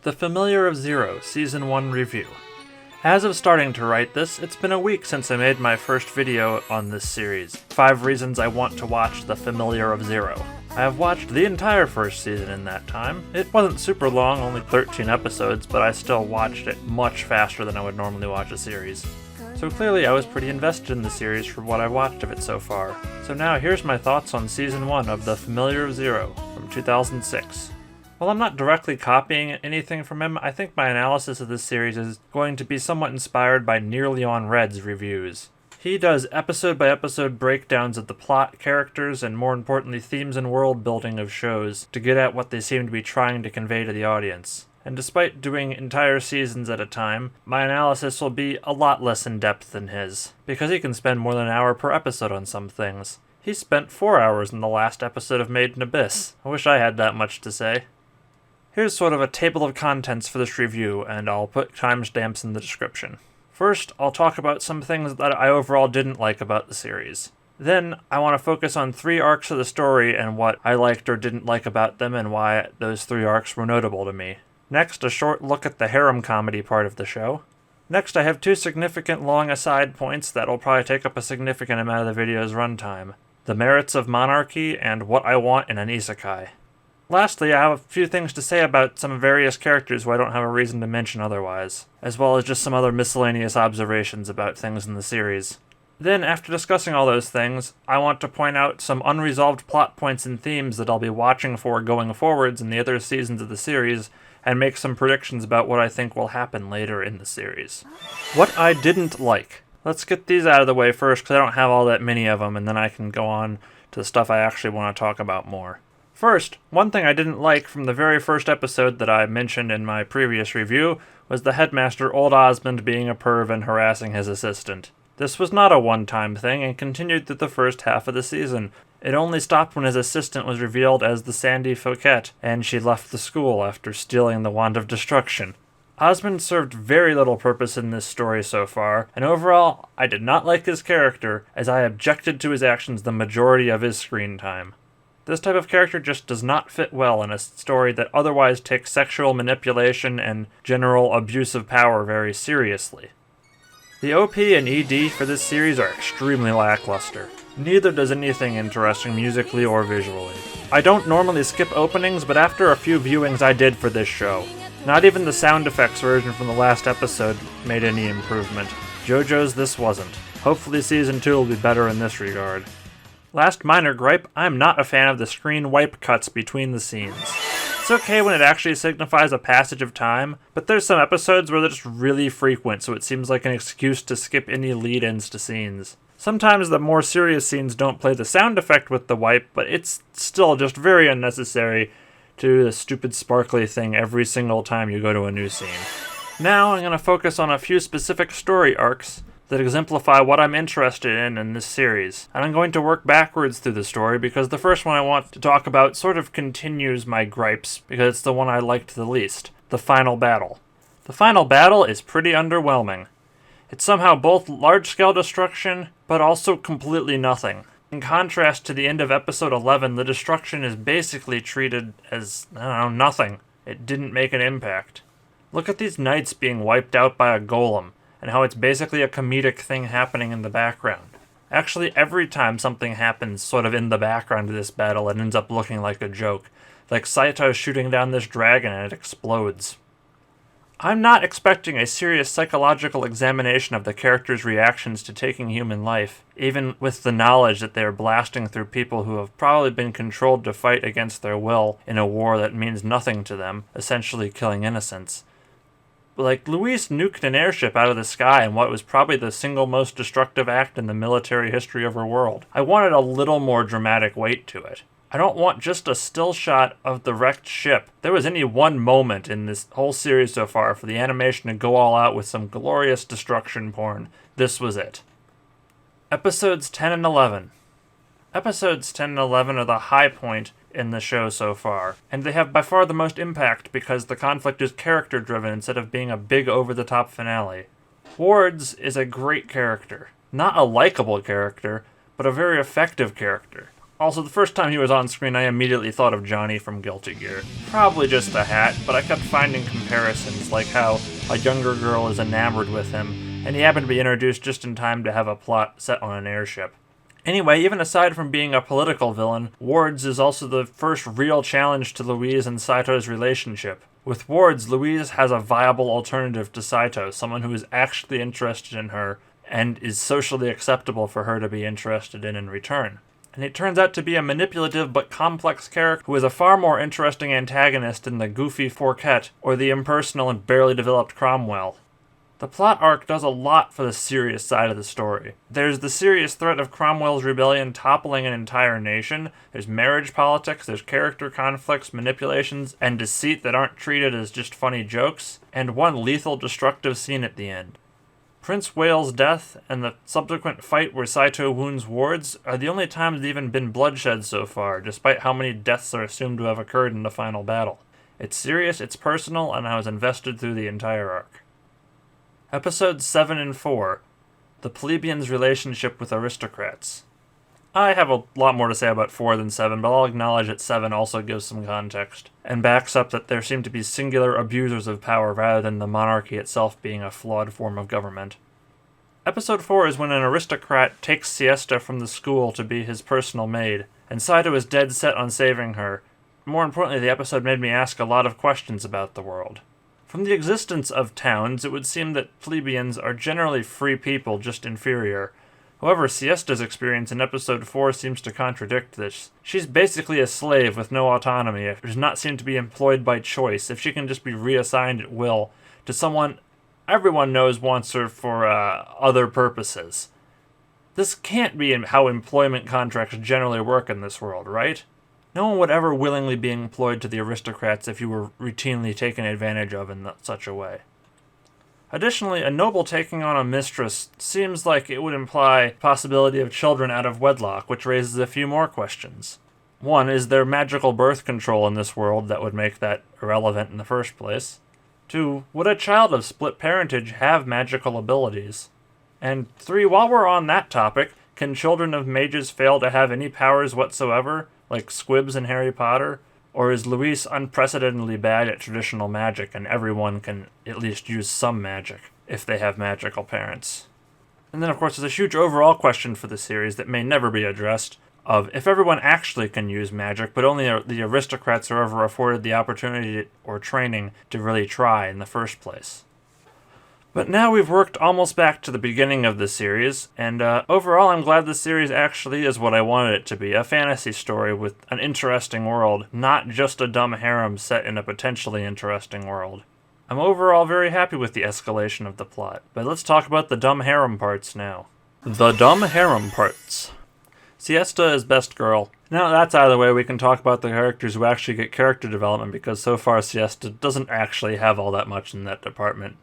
The Familiar of Zero Season 1 Review. As of starting to write this, it's been a week since I made my first video on this series, 5 reasons I want to watch The Familiar of Zero. I have watched the entire first season in that time. It wasn't super long, only 13 episodes, but I still watched it much faster than I would normally watch a series. So clearly I was pretty invested in the series for what I've watched of it so far. So now here's my thoughts on Season 1 of The Familiar of Zero from 2006. While I'm not directly copying anything from him, I think my analysis of this series is going to be somewhat inspired by Nearly on Red's reviews. He does episode-by-episode breakdowns of the plot, characters, and more importantly themes and world building of shows to get at what they seem to be trying to convey to the audience. And despite doing entire seasons at a time, my analysis will be a lot less in-depth than his, because he can spend more than an hour per episode on some things. He spent 4 hours in the last episode of Made in Abyss. I wish I had that much to say. Here's sort of a table of contents for this review, and I'll put timestamps in the description. First, I'll talk about some things that I overall didn't like about the series. Then, I want to focus on 3 arcs of the story and what I liked or didn't like about them and why those 3 arcs were notable to me. Next, a short look at the harem comedy part of the show. Next, I have 2 significant long aside points that will probably take up a significant amount of the video's runtime. The merits of Monarchy and what I want in an Isekai. Lastly, I have a few things to say about some various characters who I don't have a reason to mention otherwise, as well as just some other miscellaneous observations about things in the series. Then, after discussing all those things, I want to point out some unresolved plot points and themes that I'll be watching for going forwards in the other seasons of the series, and make some predictions about what I think will happen later in the series. What I didn't like. Let's get these out of the way first, because I don't have all that many of them, and then I can go on to the stuff I actually want to talk about more. First, one thing I didn't like from the very first episode that I mentioned in my previous review was the headmaster Old Osmond being a perv and harassing his assistant. This was not a one-time thing and continued through the first half of the season. It only stopped when his assistant was revealed as the Sandy Fouquet, and she left the school after stealing the Wand of Destruction. Osmond served very little purpose in this story so far, and overall, I did not like his character, as I objected to his actions the majority of his screen time. This type of character just does not fit well in a story that otherwise takes sexual manipulation and general abuse of power very seriously. The OP and ED for this series are extremely lackluster. Neither does anything interesting musically or visually. I don't normally skip openings, but after a few viewings I did for this show. Not even the sound effects version from the last episode made any improvement. JoJo's this wasn't. Hopefully Season 2 will be better in this regard. Last minor gripe, I'm not a fan of the screen wipe cuts between the scenes. It's okay when it actually signifies a passage of time, but there's some episodes where they're just really frequent, so it seems like an excuse to skip any lead-ins to scenes. Sometimes the more serious scenes don't play the sound effect with the wipe, but it's still just very unnecessary to do the stupid sparkly thing every single time you go to a new scene. Now I'm going to focus on a few specific story arcs that exemplify what I'm interested in this series. And I'm going to work backwards through the story because the first one I want to talk about sort of continues my gripes because it's the one I liked the least, the final battle. The final battle is pretty underwhelming. It's somehow both large-scale destruction, but also completely nothing. In contrast to the end of episode 11, the destruction is basically treated as, nothing. It didn't make an impact. Look at these knights being wiped out by a golem, and how it's basically a comedic thing happening in the background. Actually, every time something happens sort of in the background of this battle, it ends up looking like a joke. Like Saito shooting down this dragon and it explodes. I'm not expecting a serious psychological examination of the characters' reactions to taking human life, even with the knowledge that they are blasting through people who have probably been controlled to fight against their will in a war that means nothing to them, essentially killing innocents. Like, Luis nuked an airship out of the sky in what was probably the single most destructive act in the military history of her world. I wanted a little more dramatic weight to it. I don't want just a still shot of the wrecked ship. If there was any one moment in this whole series so far for the animation to go all out with some glorious destruction porn, this was it. Episodes 10 and 11. Episodes 10 and 11 are the high point in the show so far, and they have by far the most impact because the conflict is character-driven instead of being a big over-the-top finale. Wards is a great character. Not a likable character, but a very effective character. Also, the first time he was on screen, I immediately thought of Johnny from Guilty Gear. Probably just a hat, but I kept finding comparisons, like how a younger girl is enamored with him, and he happened to be introduced just in time to have a plot set on an airship. Anyway, even aside from being a political villain, Ward's is also the first real challenge to Louise and Saito's relationship. With Ward's, Louise has a viable alternative to Saito, someone who is actually interested in her, and is socially acceptable for her to be interested in return. And he turns out to be a manipulative but complex character who is a far more interesting antagonist than the goofy Fourquette or the impersonal and barely developed Cromwell. The plot arc does a lot for the serious side of the story. There's the serious threat of Cromwell's rebellion toppling an entire nation, there's marriage politics, there's character conflicts, manipulations, and deceit that aren't treated as just funny jokes, and one lethal destructive scene at the end. Prince Whale's death and the subsequent fight where Saito wounds Ward's are the only times there's even been bloodshed so far, despite how many deaths are assumed to have occurred in the final battle. It's serious, it's personal, and I was invested through the entire arc. Episodes 7 and 4, The Plebeians' Relationship with Aristocrats. I have a lot more to say about 4 than 7, but I'll acknowledge that 7 also gives some context, and backs up that there seem to be singular abusers of power rather than the monarchy itself being a flawed form of government. Episode 4 is when an aristocrat takes Siesta from the school to be his personal maid, and Saito is dead set on saving her. More importantly, the episode made me ask a lot of questions about the world. From the existence of towns, it would seem that plebeians are generally free people, just inferior. However, Siesta's experience in episode 4 seems to contradict this. She's basically a slave with no autonomy, who does not seem to be employed by choice, if she can just be reassigned at will to someone everyone knows wants her for other purposes. This can't be how employment contracts generally work in this world, right? No one would ever willingly be employed to the aristocrats if you were routinely taken advantage of in such a way. Additionally, a noble taking on a mistress seems like it would imply possibility of children out of wedlock, which raises a few more questions. One, is there magical birth control in this world that would make that irrelevant in the first place? 2, would a child of split parentage have magical abilities? And 3, while we're on that topic, can children of mages fail to have any powers whatsoever, like squibs in Harry Potter? Or is Louise unprecedentedly bad at traditional magic and everyone can at least use some magic if they have magical parents? And then of course there's a huge overall question for the series that may never be addressed of if everyone actually can use magic, but only the aristocrats are ever afforded the opportunity or training to really try in the first place. But now we've worked almost back to the beginning of the series, and overall I'm glad the series actually is what I wanted it to be, a fantasy story with an interesting world, not just a dumb harem set in a potentially interesting world. I'm overall very happy with the escalation of the plot, but let's talk about the dumb harem parts now. The dumb harem parts. Siesta is best girl. Now that's out of the way, we can talk about the characters who actually get character development, because so far Siesta doesn't actually have all that much in that department.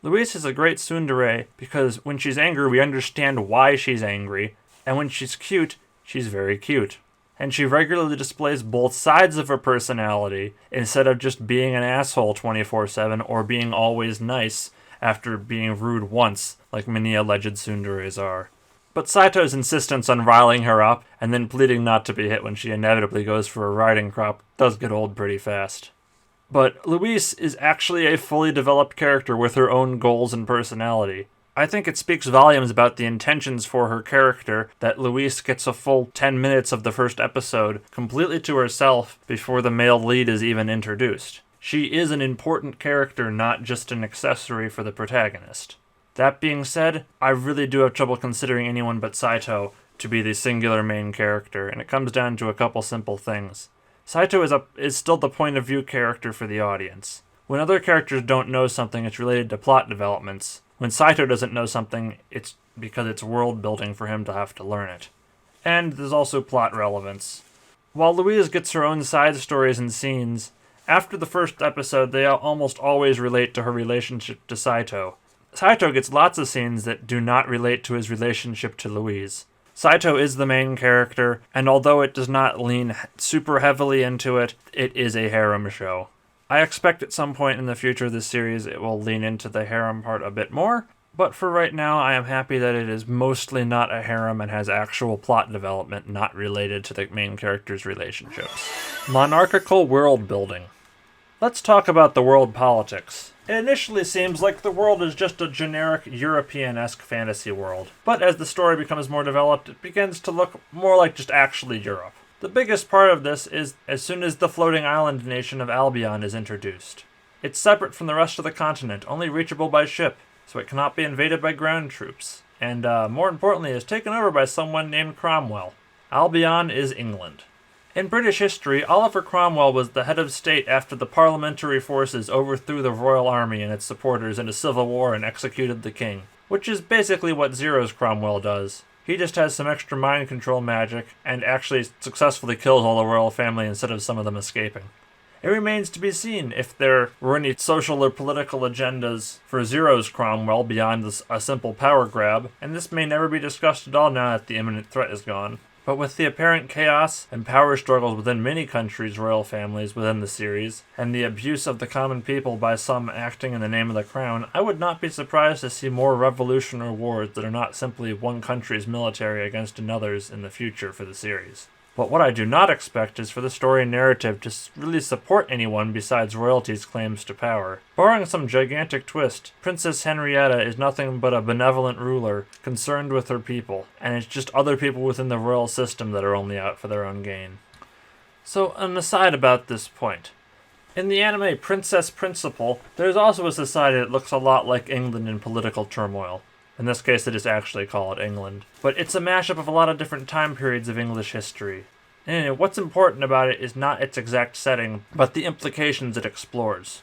Louise is a great tsundere because when she's angry we understand why she's angry, and when she's cute, she's very cute. And she regularly displays both sides of her personality instead of just being an asshole 24/7 or being always nice after being rude once, like many alleged tsunderes are. But Saito's insistence on riling her up and then pleading not to be hit when she inevitably goes for a riding crop does get old pretty fast. But Louise is actually a fully developed character with her own goals and personality. I think it speaks volumes about the intentions for her character that Louise gets a full 10 minutes of the first episode completely to herself before the male lead is even introduced. She is an important character, not just an accessory for the protagonist. That being said, I really do have trouble considering anyone but Saito to be the singular main character, and it comes down to a couple simple things. Saito is still the point of view character for the audience. When other characters don't know something, it's related to plot developments. When Saito doesn't know something, it's because it's world building for him to have to learn it. And there's also plot relevance. While Louise gets her own side stories and scenes, after the first episode they almost always relate to her relationship to Saito. Saito gets lots of scenes that do not relate to his relationship to Louise. Saito is the main character, and although it does not lean super heavily into it, it is a harem show. I expect at some point in the future of this series it will lean into the harem part a bit more, But for right now, I am happy that it is mostly not a harem and has actual plot development not related to the main characters' relationships. Monarchical world building. Let's talk about the world politics. It initially seems like the world is just a generic European-esque fantasy world, but as the story becomes more developed, it begins to look more like just actually Europe. The biggest part of this is as soon as the floating island nation of Albion is introduced. It's separate from the rest of the continent, only reachable by ship, so it cannot be invaded by ground troops, and more importantly is taken over by someone named Cromwell. Albion is England. In British history, Oliver Cromwell was the head of state after the parliamentary forces overthrew the royal army and its supporters in a civil war and executed the king, which is basically what Zero's Cromwell does. He just has some extra mind control magic and actually successfully kills all the royal family instead of some of them escaping. It remains to be seen if there were any social or political agendas for Zero's Cromwell beyond a simple power grab, and this may never be discussed at all now that the imminent threat is gone. But with the apparent chaos and power struggles within many countries' royal families within the series, and the abuse of the common people by some acting in the name of the crown, I would not be surprised to see more revolution or wars that are not simply one country's military against another's in the future for the series. But what I do not expect is for the story narrative to really support anyone besides royalty's claims to power. Barring some gigantic twist, Princess Henrietta is nothing but a benevolent ruler concerned with her people, and it's just other people within the royal system that are only out for their own gain. So, an aside about this point. In the anime Princess Principal, there's also a society that looks a lot like England in political turmoil. In this case, it is actually called England. But it's a mashup of a lot of different time periods of English history. And what's important about it is not its exact setting, but the implications it explores.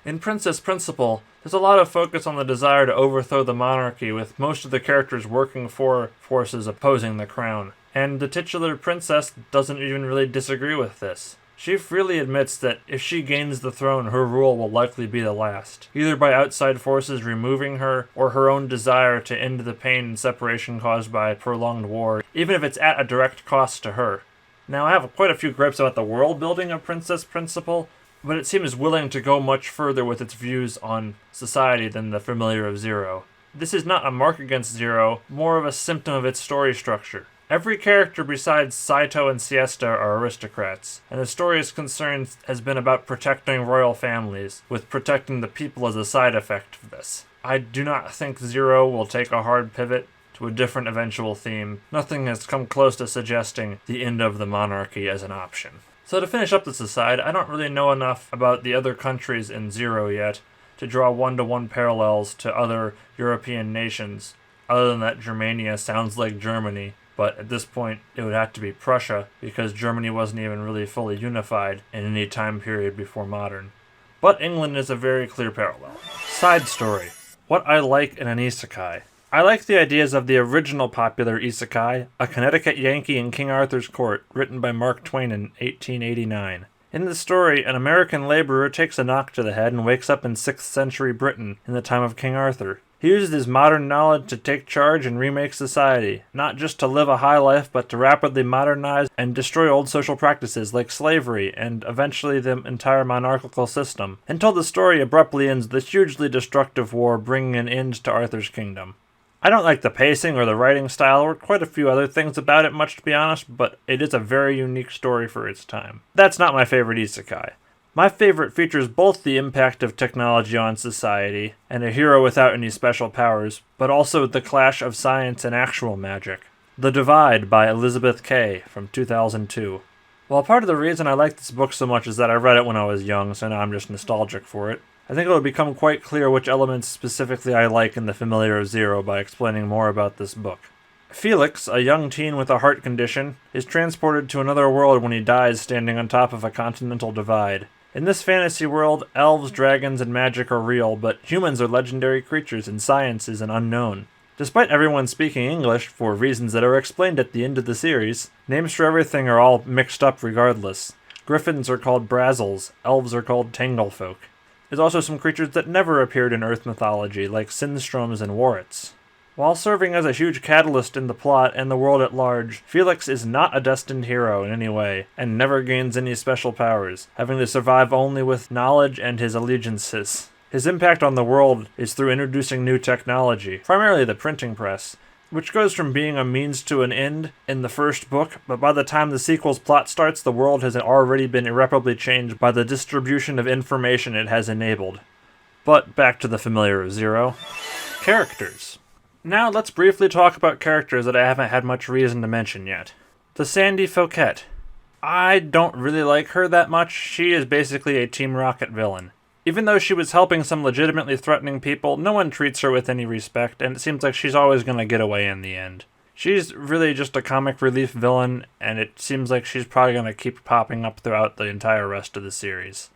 In Princess Principal, there's a lot of focus on the desire to overthrow the monarchy, with most of the characters working for forces opposing the crown. And the titular princess doesn't even really disagree with this. She freely admits that if she gains the throne, her rule will likely be the last, either by outside forces removing her, or her own desire to end the pain and separation caused by prolonged war, even if it's at a direct cost to her. Now, I have quite a few gripes about the world building of Princess Principal, but it seems willing to go much further with its views on society than the familiar of Zero. This is not a mark against Zero, more of a symptom of its story structure. Every character besides Saito and Siesta are aristocrats, and the story's concern has been about protecting royal families, with protecting the people as a side effect of this. I do not think Zero will take a hard pivot to a different eventual theme. Nothing has come close to suggesting the end of the monarchy as an option. So to finish up this aside, I don't really know enough about the other countries in Zero yet to draw one-to-one parallels to other European nations, other than that Germania sounds like Germany. But at this point, it would have to be Prussia, because Germany wasn't even really fully unified in any time period before modern. But England is a very clear parallel. Side story. What I like in an Isekai. I like the ideas of the original popular Isekai, A Connecticut Yankee in King Arthur's Court, written by Mark Twain in 1889. In the story, an American laborer takes a knock to the head and wakes up in 6th century Britain, in the time of King Arthur. He uses his modern knowledge to take charge and remake society, not just to live a high life, but to rapidly modernize and destroy old social practices like slavery and eventually the entire monarchical system, until the story abruptly ends with a hugely destructive war bringing an end to Arthur's kingdom. I don't like the pacing or the writing style or quite a few other things about it, much to be honest, but it is a very unique story for its time. That's not my favorite Isekai. My favorite features both the impact of technology on society, and a hero without any special powers, but also the clash of science and actual magic. The Divide by Elizabeth Kay from 2002. While part of the reason I like this book so much is that I read it when I was young, so now I'm just nostalgic for it, I think it'll become quite clear which elements specifically I like in The Familiar of Zero by explaining more about this book. Felix, a young teen with a heart condition, is transported to another world when he dies standing on top of a continental divide. In this fantasy world, elves, dragons, and magic are real, but humans are legendary creatures and science is an unknown. Despite everyone speaking English, for reasons that are explained at the end of the series, names for everything are all mixed up regardless. Griffins are called Brazzles, elves are called Tanglefolk. There's also some creatures that never appeared in Earth mythology, like Sindstroms and Warrits. While serving as a huge catalyst in the plot and the world at large, Felix is not a destined hero in any way, and never gains any special powers, having to survive only with knowledge and his allegiances. His impact on the world is through introducing new technology, primarily the printing press, which goes from being a means to an end in the first book, but by the time the sequel's plot starts, the world has already been irreparably changed by the distribution of information it has enabled. But back to the familiar of Zero. Characters. Now let's briefly talk about characters that I haven't had much reason to mention yet. The Sandy Fouquet. I don't really like her that much. She is basically a Team Rocket villain. Even though she was helping some legitimately threatening people, no one treats her with any respect, and it seems like she's always going to get away in the end. She's really just a comic relief villain, and it seems like she's probably going to keep popping up throughout the entire rest of the series.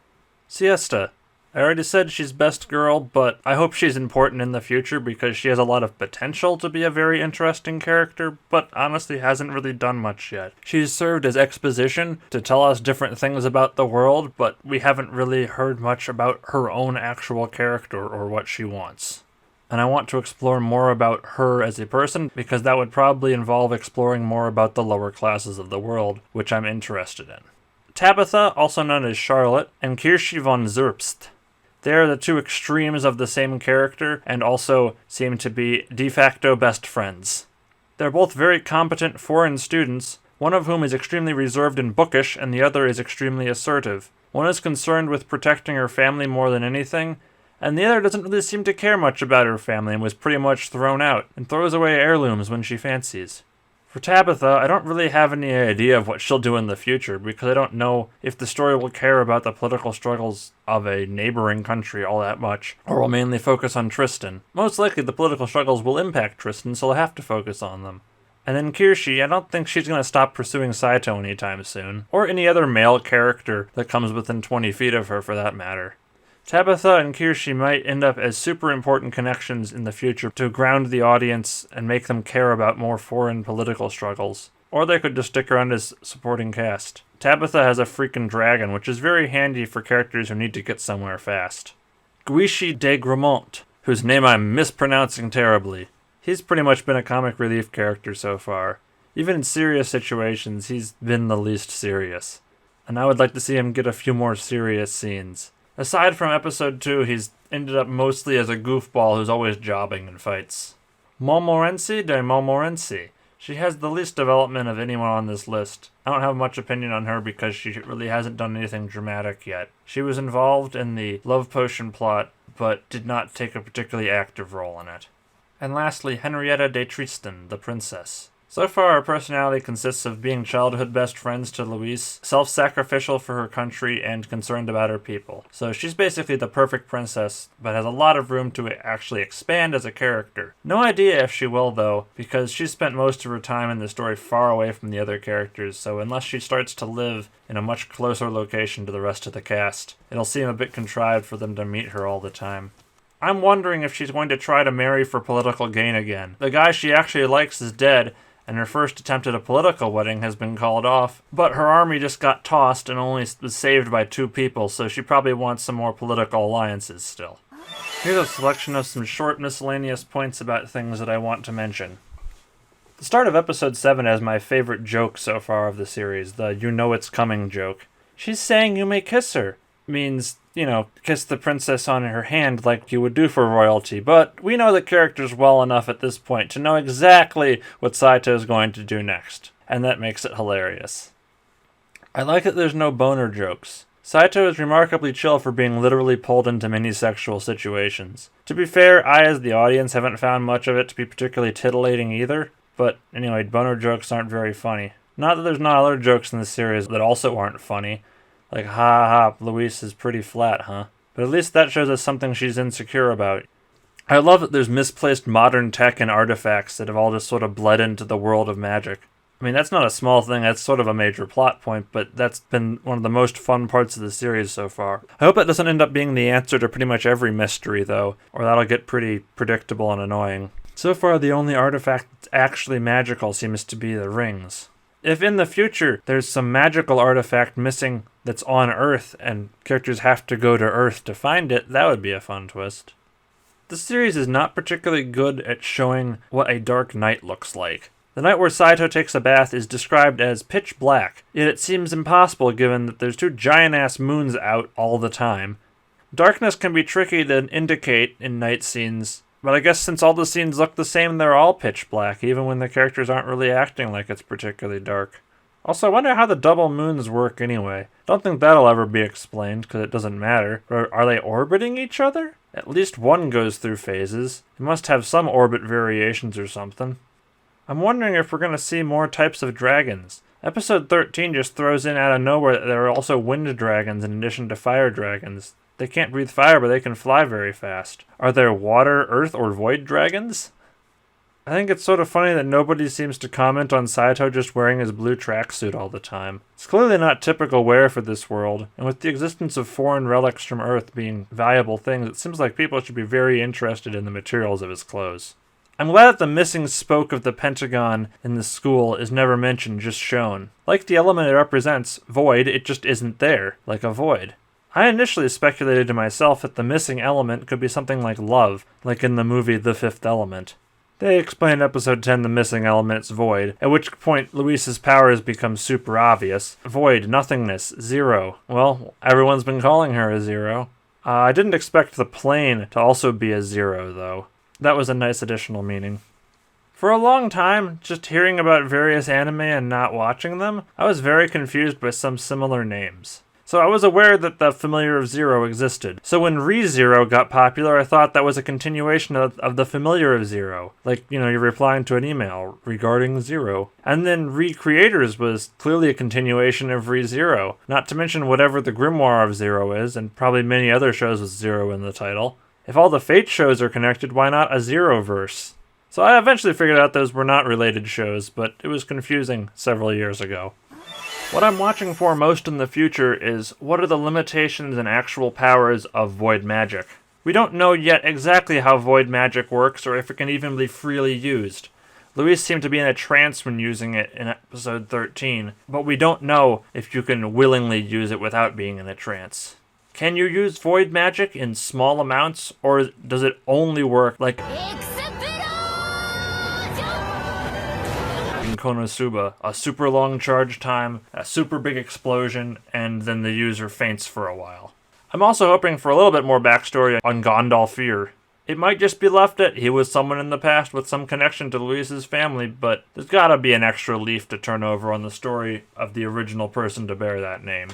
Siesta. I already said she's best girl, but I hope she's important in the future because she has a lot of potential to be a very interesting character, but honestly hasn't really done much yet. She's served as exposition to tell us different things about the world, but we haven't really heard much about her own actual character or what she wants. And I want to explore more about her as a person because that would probably involve exploring more about the lower classes of the world, which I'm interested in. Tabitha, also known as Charlotte, and Kirsche von Zerbst. They are the two extremes of the same character, and also seem to be de facto best friends. They're both very competent foreign students, one of whom is extremely reserved and bookish, and the other is extremely assertive. One is concerned with protecting her family more than anything, and the other doesn't really seem to care much about her family and was pretty much thrown out, and throws away heirlooms when she fancies. For Tabitha, I don't really have any idea of what she'll do in the future, because I don't know if the story will care about the political struggles of a neighboring country all that much, or will mainly focus on Tristan. Most likely the political struggles will impact Tristan, so I'll have to focus on them. And then Kirsche, I don't think she's going to stop pursuing Saito anytime soon, or any other male character that comes within 20 feet of her for that matter. Tabitha and Kirsche might end up as super important connections in the future to ground the audience and make them care about more foreign political struggles. Or they could just stick around as supporting cast. Tabitha has a freaking dragon, which is very handy for characters who need to get somewhere fast. Guiche de Gramont, whose name I'm mispronouncing terribly. He's pretty much been a comic relief character so far. Even in serious situations, he's been the least serious. And I would like to see him get a few more serious scenes. Aside from episode 2, he's ended up mostly as a goofball who's always jobbing in fights. Montmorency de Montmorency. She has the least development of anyone on this list. I don't have much opinion on her because she really hasn't done anything dramatic yet. She was involved in the love potion plot, but did not take a particularly active role in it. And lastly, Henrietta de Tristan, the princess. So far, her personality consists of being childhood best friends to Louise, self-sacrificial for her country, and concerned about her people. So she's basically the perfect princess, but has a lot of room to actually expand as a character. No idea if she will, though, because she's spent most of her time in the story far away from the other characters, so unless she starts to live in a much closer location to the rest of the cast, it'll seem a bit contrived for them to meet her all the time. I'm wondering if she's going to try to marry for political gain again. The guy she actually likes is dead, and her first attempt at a political wedding has been called off, but her army just got tossed and only was saved by 2 people, so she probably wants some more political alliances still. Here's a selection of some short miscellaneous points about things that I want to mention. The start of episode 7 has my favorite joke so far of the series, the "you know it's coming" joke. She's saying you may kiss her. Means, kiss the princess on her hand like you would do for royalty, but we know the characters well enough at this point to know exactly what Saito is going to do next, and that makes it hilarious. I like that there's no boner jokes. Saito is remarkably chill for being literally pulled into many sexual situations. To be fair, I as the audience haven't found much of it to be particularly titillating either, but anyway, boner jokes aren't very funny. Not that there's not other jokes in the series that also aren't funny. Like, ha ha, Louise is pretty flat, huh? But at least that shows us something she's insecure about. I love that there's misplaced modern tech and artifacts that have all just sort of bled into the world of magic. I mean, that's not a small thing, that's sort of a major plot point, but that's been one of the most fun parts of the series so far. I hope that doesn't end up being the answer to pretty much every mystery, though, or that'll get pretty predictable and annoying. So far, the only artifact that's actually magical seems to be the rings. If in the future there's some magical artifact missing that's on Earth and characters have to go to Earth to find it, that would be a fun twist. The series is not particularly good at showing what a dark night looks like. The night where Saito takes a bath is described as pitch black, yet it seems impossible given that there's 2 giant-ass moons out all the time. Darkness can be tricky to indicate in night scenes, but I guess since all the scenes look the same, they're all pitch black, even when the characters aren't really acting like it's particularly dark. Also, I wonder how the double moons work anyway. Don't think that'll ever be explained, because it doesn't matter. Or are they orbiting each other? At least one goes through phases. It must have some orbit variations or something. I'm wondering if we're going to see more types of dragons. Episode 13 just throws in out of nowhere that there are also wind dragons in addition to fire dragons. They can't breathe fire, but they can fly very fast. Are there water, earth, or void dragons? I think it's sort of funny that nobody seems to comment on Saito just wearing his blue tracksuit all the time. It's clearly not typical wear for this world, and with the existence of foreign relics from Earth being valuable things, it seems like people should be very interested in the materials of his clothes. I'm glad that the missing spoke of the Pentagon in the school is never mentioned, just shown. Like the element it represents, void, it just isn't there, like a void. I initially speculated to myself that the missing element could be something like love, like in the movie The Fifth Element. They explain in episode 10 the missing element's void, at which point Luis's powers become super obvious. Void, nothingness, zero. Well, everyone's been calling her a zero. I didn't expect the plane to also be a zero, though. That was a nice additional meaning. For a long time, just hearing about various anime and not watching them, I was very confused by some similar names. So I was aware that the Familiar of Zero existed. So when ReZero got popular, I thought that was a continuation of the Familiar of Zero. Like, you're replying to an email regarding Zero. And then Recreators was clearly a continuation of ReZero. Not to mention whatever the Grimoire of Zero is, and probably many other shows with Zero in the title. If all the Fate shows are connected, why not a Zeroverse? So I eventually figured out those were not related shows, but it was confusing several years ago. What I'm watching for most in the future is what are the limitations and actual powers of void magic. We don't know yet exactly how void magic works or if it can even be freely used. Luis seemed to be in a trance when using it in episode 13, but we don't know if you can willingly use it without being in a trance. Can you use void magic in small amounts, or does it only work like in Konosuba, a super long charge time, a super big explosion, and then the user faints for a while? I'm also hoping for a little bit more backstory on Gondolfir. It might just be left at he was someone in the past with some connection to Luis's family, but there's gotta be an extra leaf to turn over on the story of the original person to bear that name.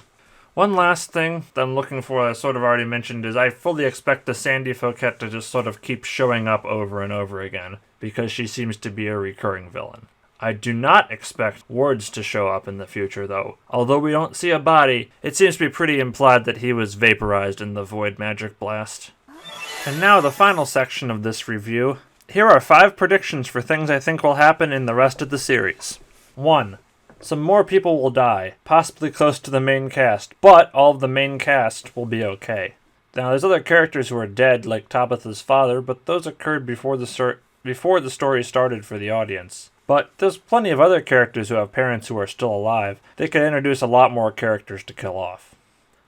One last thing that I'm looking for, I sort of already mentioned, is I fully expect the Sandy Fouquet to just sort of keep showing up over and over again, because she seems to be a recurring villain. I do not expect Wards to show up in the future, though. Although we don't see a body, it seems to be pretty implied that he was vaporized in the void magic blast. And now the final section of this review. Here are 5 predictions for things I think will happen in the rest of the series. 1. Some more people will die, possibly close to the main cast, but all of the main cast will be okay. Now, there's other characters who are dead, like Tabitha's father, but those occurred before the story started for the audience. But there's plenty of other characters who have parents who are still alive. They could introduce a lot more characters to kill off.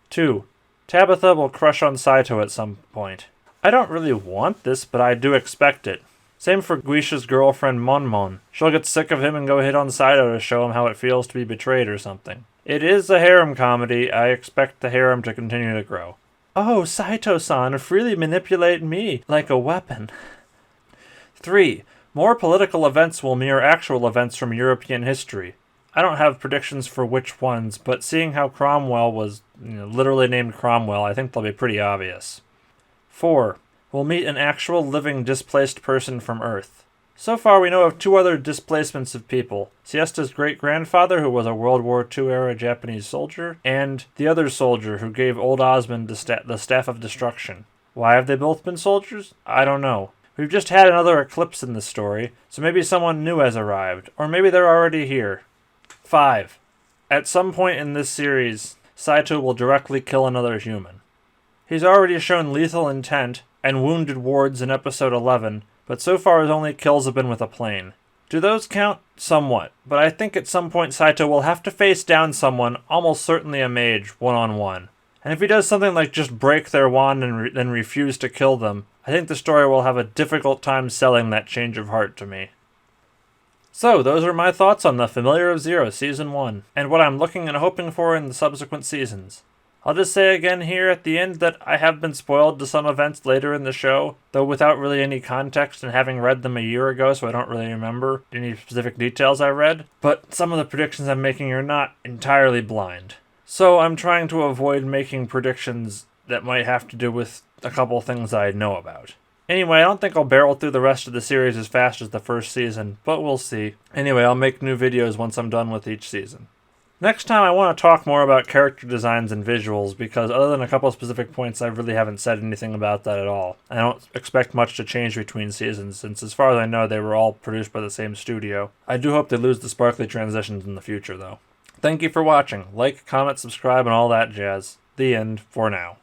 2. Tabitha will crush on Saito at some point. I don't really want this, but I do expect it. Same for Guisha's girlfriend Monmon. She'll get sick of him and go hit on Saito to show him how it feels to be betrayed or something. It is a harem comedy. I expect the harem to continue to grow. Oh, Saito-san, freely manipulate me like a weapon. 3. More political events will mirror actual events from European history. I don't have predictions for which ones, but seeing how Cromwell was literally named Cromwell, I think they'll be pretty obvious. 4. We'll meet an actual living displaced person from Earth. So far we know of 2 other displacements of people. Siesta's great-grandfather, who was a World War II-era Japanese soldier, and the other soldier who gave old Osmond the Staff of Destruction. Why have they both been soldiers? I don't know. We've just had another eclipse in the story, so maybe someone new has arrived, or maybe they're already here. 5. At some point in this series, Saito will directly kill another human. He's already shown lethal intent and wounded Wards in episode 11, but so far his only kills have been with a plane. Do those count? Somewhat, but I think at some point Saito will have to face down someone, almost certainly a mage, one-on-one. And if he does something like just break their wand and then refuse to kill them, I think the story will have a difficult time selling that change of heart to me. So, those are my thoughts on The Familiar of Zero Season 1, and what I'm looking and hoping for in the subsequent seasons. I'll just say again here at the end that I have been spoiled to some events later in the show, though without really any context and having read them a year ago, so I don't really remember any specific details I read. But some of the predictions I'm making are not entirely blind. So I'm trying to avoid making predictions that might have to do with a couple things I know about. Anyway, I don't think I'll barrel through the rest of the series as fast as the first season, but we'll see. Anyway, I'll make new videos once I'm done with each season. Next time I want to talk more about character designs and visuals, because other than a couple of specific points, I really haven't said anything about that at all. I don't expect much to change between seasons, since as far as I know they were all produced by the same studio. I do hope they lose the sparkly transitions in the future, though. Thank you for watching. Like, comment, subscribe, and all that jazz. The end, for now.